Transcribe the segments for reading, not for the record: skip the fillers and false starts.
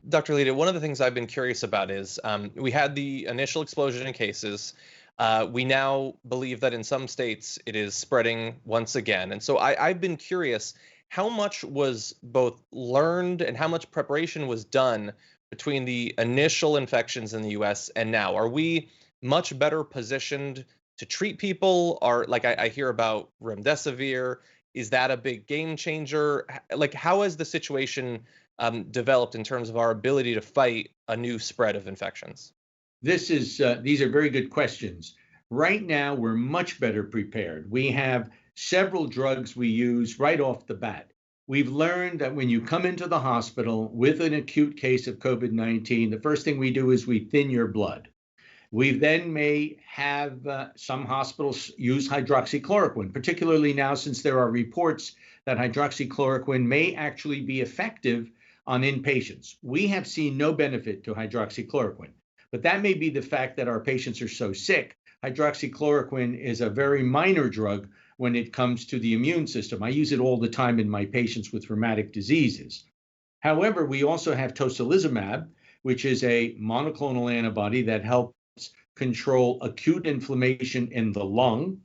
Dr. Lita, one of the things I've been curious about is we had the initial explosion in cases. We now believe that in some states it is spreading once again. And so I've been curious how much was both learned and how much preparation was done between the initial infections in the US and now. Are we much better positioned to treat people? Are like I hear about remdesivir. Is that a big game changer? Like, how has the situation developed in terms of our ability to fight a new spread of infections? These are very good questions. Right now, we're much better prepared. We have several drugs we use right off the bat. We've learned that when you come into the hospital with an acute case of COVID-19, the first thing we do is we thin your blood. We then may have some hospitals use hydroxychloroquine, particularly now since there are reports that hydroxychloroquine may actually be effective on inpatients. We have seen no benefit to hydroxychloroquine, but that may be the fact that our patients are so sick. Hydroxychloroquine is a very minor drug when it comes to the immune system. I use it all the time in my patients with rheumatic diseases. However, we also have tocilizumab, which is a monoclonal antibody that helps control acute inflammation in the lung.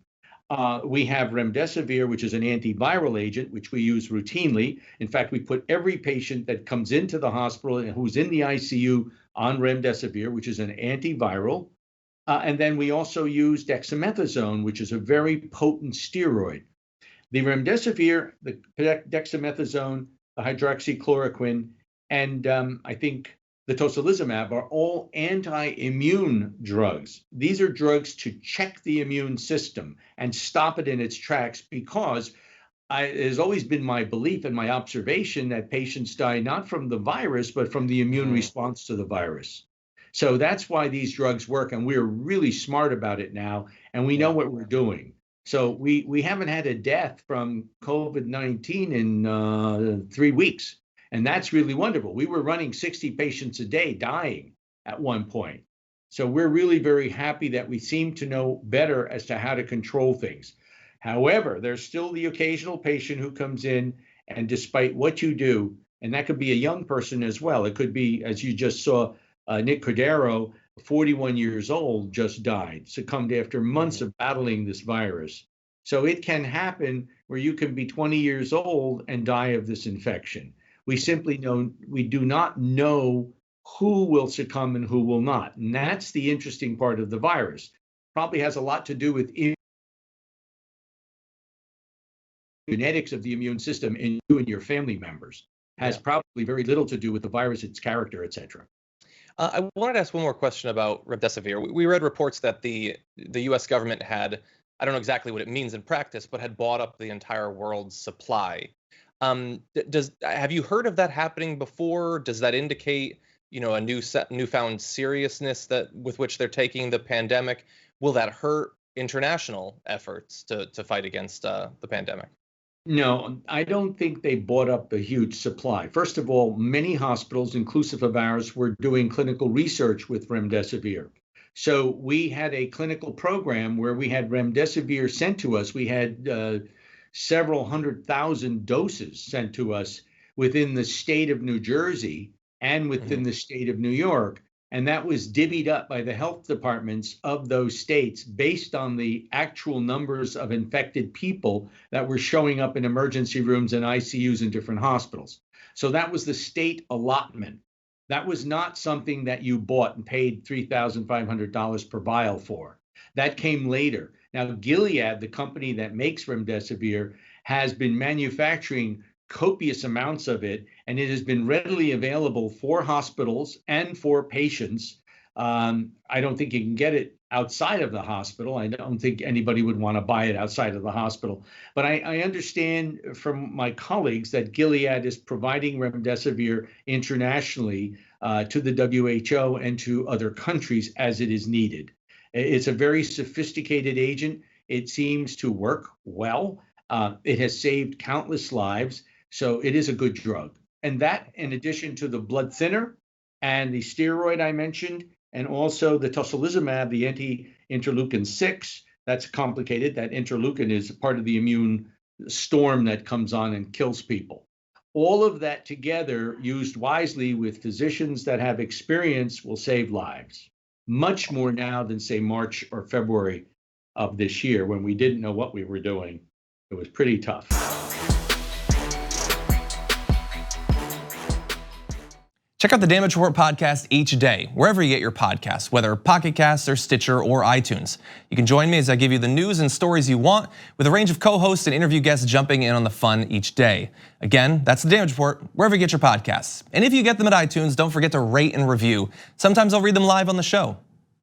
We have remdesivir, which is an antiviral agent, which we use routinely. In fact, we put every patient that comes into the hospital and who's in the ICU on remdesivir, which is an antiviral. And then we also use dexamethasone, which is a very potent steroid. The remdesivir, the dexamethasone, the hydroxychloroquine, and I think the tocilizumab are all anti-immune drugs. These are drugs to check the immune system and stop it in its tracks because it has always been my belief and my observation that patients die not from the virus, but from the immune response to the virus. So that's why these drugs work, and we're really smart about it now, and we know what we're doing. So we haven't had a death from COVID-19 in 3 weeks. And that's really wonderful. We were running 60 patients a day dying at one point. So we're really very happy that we seem to know better as to how to control things. However, there's still the occasional patient who comes in, and despite what you do, and that could be a young person as well. It could be, as you just saw, Nick Cordero, 41 years old, just died, succumbed after months of battling this virus. So it can happen where you can be 20 years old and die of this infection. We do not know who will succumb and who will not. And that's the interesting part of the virus. Probably has a lot to do with genetics of the immune system in you and your family members. Has probably very little to do with the virus, its character, et cetera. I wanted to ask one more question about remdesivir. We read reports that the U.S. government had, I don't know exactly what it means in practice, but had bought up the entire world's supply. Have you heard of that happening before? Does that indicate, a newfound seriousness with which they're taking the pandemic? Will that hurt international efforts to fight against the pandemic? No, I don't think they bought up a huge supply. First of all, many hospitals, inclusive of ours, were doing clinical research with remdesivir. So we had a clinical program where we had remdesivir sent to us. We had several 100,000 doses sent to us within the state of New Jersey and within the state of New York. And that was divvied up by the health departments of those states based on the actual numbers of infected people that were showing up in emergency rooms and ICUs in different hospitals. So that was the state allotment. That was not something that you bought and paid $3,500 per vial for. That came later. Now, Gilead, the company that makes remdesivir, has been manufacturing copious amounts of it, and it has been readily available for hospitals and for patients. I don't think you can get it outside of the hospital. I don't think anybody would want to buy it outside of the hospital. But I understand from my colleagues that Gilead is providing remdesivir internationally to the WHO and to other countries as it is needed. It's a very sophisticated agent. It seems to work well. It has saved countless lives. So it is a good drug. And that, in addition to the blood thinner and the steroid I mentioned, and also the tocilizumab, the anti-interleukin 6, that's complicated. That interleukin is part of the immune storm that comes on and kills people. All of that together, used wisely with physicians that have experience, will save lives. Much more now than, say, March or February of this year, when we didn't know what we were doing. It was pretty tough. Check out the Damage Report podcast each day, wherever you get your podcasts, whether Pocket Casts or Stitcher or iTunes. You can join me as I give you the news and stories you want, with a range of co-hosts and interview guests jumping in on the fun each day. Again, that's the Damage Report, wherever you get your podcasts. And if you get them at iTunes, don't forget to rate and review. Sometimes I'll read them live on the show.